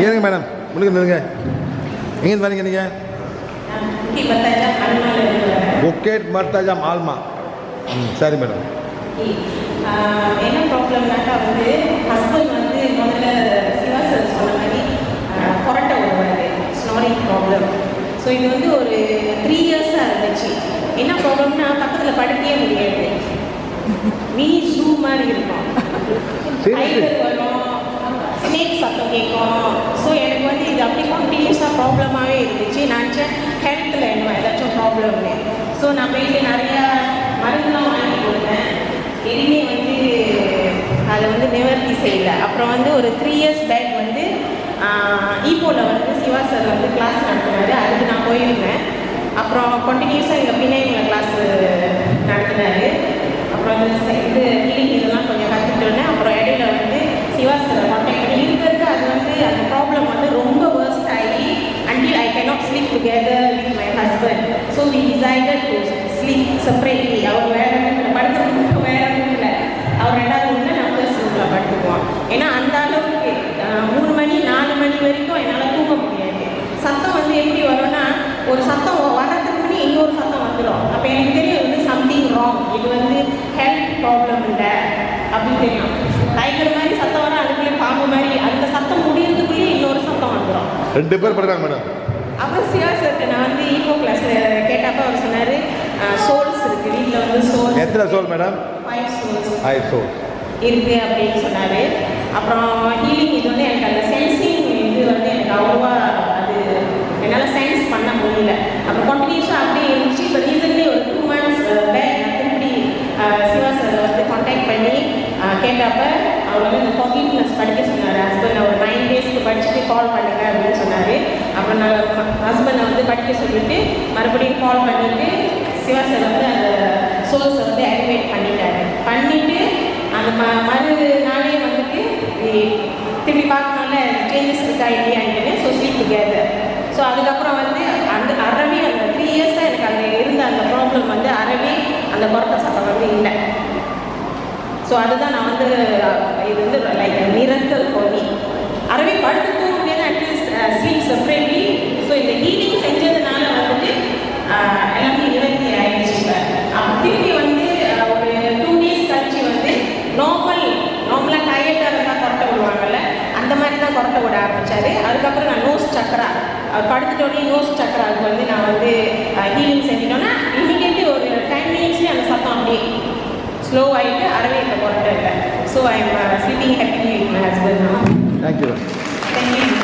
இருங்க மேடம், முழுக்க நில்லுங்க. எங்கேருந்து வரீங்க நீங்கள்? புக்கெட் மர்தாஜாம் ஆல்மா. சரி மேடம். என்ன ப்ராப்ளம்னாக்கா வந்து ஹஸ்பண்ட் வந்து முதல்ல சிவா சார் சொன்ன மாதிரி கொரட்டை வருவார், ஸ்னோரிங் ப்ராப்ளம். ஸோ இது வந்து ஒரு 3 இயர்ஸாக இருந்துச்சு. என்ன ப்ராப்ளம்னா பக்கத்தில் படுக்கவே முடியாது, மினி ஷூ மாதிரி இருக்கும், டைகர் வரும், ஸ்னேக் சத்தம் கேட்கும். ஸோ எனக்கு வந்து இது அப்படி கண்டினியூஸாக ப்ராப்ளமாகவே இருந்துச்சு. நான் ஹெல்த்தில் என்ன ஏதாச்சும் ப்ராப்ளம்னு. ஸோ நான் போயிட்டு நிறையா மருந்துலாம் வாங்கி கொடுத்தேன், எதுவுமே வந்து அதை வந்து நிவர்த்தி செய்யலை. அப்புறம் வந்து ஒரு 3 இயர்ஸ் பேக் வந்து ஈப்போவில் வந்து சிவா சார் வந்து கிளாஸ் நடத்தினார், அதுக்கு நான் போயிருந்தேன். அப்புறம் கண்டினியூஸாக எங்கள் பிள்ளைங்களை கிளாஸ் நடத்தினார். அப்புறம் இது ஹீலிங் இதெல்லாம் கொஞ்சம் கற்றுக்கிட்டோன்னே அப்புறம் இடையில வந்து சிவா சாரை கான்டாக்ட் பண்ணி இருக்க அது வந்து அந்த ப்ராப்ளம் வந்து ரொம்ப வேர்ஸ்ட் ஆகி until I cannot sleep together with my husband. So we decided to sleep separately. அவர் வேறு ரூமில் படுக்கிறதுக்கு வேறு ரூமில், அவர் 2வது ரூமில் நான் ஃபர்ஸ்ட் ரூமில் படுத்துக்குவோம். ஏன்னா அந்த அளவுக்கு 3 மணி 4 மணி வரைக்கும் என்னால் தூங்க முடியாது. சத்தம் வந்து எப்படி வரும்னா, ஒரு சத்தம் வரதுக்கு முன்னாடி இன்னொரு சத்தம் வந்துடும். அப்போ எனக்கு தெரியும் வந்து சம்திங் ராங், இது வந்து ஹெல்த் ப்ராப்ளம் இல்லை அப்படின்னு தெரியும். டைகர் மாதிரி சத்தம் வர, அதுக்குள்ளே பாம்பு மாதிரி அந்த சத்தம் முடியறதுக்குள்ளேயே இன்னொரு சத்தம் வந்துடும். 2 பேர் படுறாங்க மேடம். அப்புறம் சிவா சார்கிட்ட நான் வந்து ஈகோ கிளாஸில் கேட்டப்போ அவர் சொன்னார் சோல்ஸ் இருக்குது வீட்டில் வந்து சோல்ஸ். எத்தனை சோல் மேடம்? 5 சோல்ஸ் 5 சோல் இருக்குது அப்படின்னு சொன்னார். அப்புறம் ஹீலிங் இது வந்து எனக்கு அந்த சென்சிங் இது வந்து எனக்கு அவ்வளோவா அது என்னால் சென்ஸ் பண்ண முடியல. அப்புறம் கண்டினியூஸாக அப்படியே இருந்துச்சு. இப்போ ரீசன்ட்லி ஒரு 2 months பேக் நான் திருப்பி சிவா சார் வந்து கான்டாக்ட் பண்ணி கேட்டப்ப அவர் வந்து இந்த ஃபார்கிவ்னஸ் படிக்க சொன்னார். ஹஸ்பண்ட் ஒரு 9 daysக்கு படிச்சுட்டு கால் பண்ணுங்க அப்படின்னு சொன்னார். அப்புறம் நான் ஹஸ்பண்டை வந்து படிக்க சொல்லிவிட்டு மறுபடியும் கால் பண்ணிவிட்டு சிவா சார் வந்து அந்த சோர்ஸை வந்து ஆக்டிவேட் பண்ணிட்டாரு. பண்ணிவிட்டு அந்த மறுநாளே வந்துட்டு திரும்பி பார்க்கணும்ல சேஞ்சஸ் இருக்கா இல்லையான்னு. So sleep together. ஸோ அதுக்கப்புறம் வந்து அந்த அறவே அந்த 3 இயர்ஸாக எனக்கு அந்த இருந்த அந்த ப்ராப்ளம் வந்து அறவே அந்த கொரட்டை சத்தம் வந்து இல்லை. ஸோ அதுதான் நான் வந்து இது வந்து லைக் மிரக்கல் ஃபார் மீ. அறவே படுத்து தூங்க முடியாது, அட்லீஸ்ட் ஸ்லீப் செப்பரேட்லி. ஸோ இந்த ஹீலிங் செஞ்சதுனால வந்துட்டு எல்லாமே நிவர்த்தி ஆயிடுச்சு. இப்போ திருப்பி வந்து ஒரு 2 days கழிச்சு வந்து நார்மலாக டயர்டாக இருந்தால் கொரட்டை விடுவாங்கல்ல, அந்த மாதிரி தான் கொரட்டை விட ஆரம்பித்தார். அதுக்கப்புறம் நான் நோஸ் சக்கரா படுத்துட்டோடனே நோஸ் சக்கராவுக்கு வந்து நான் வந்து ஹீலிங் செஞ்சிட்டோன்னா இம்மிடியேட்லி ஒரு 10 minutesலேயே அந்த சத்தம் அப்படியே ஸ்லோ ஆகிட்டு அறவே இப்போ கொரட்டை இல்லை. So I am sleeping happily with my husband. Thank you. Thank you.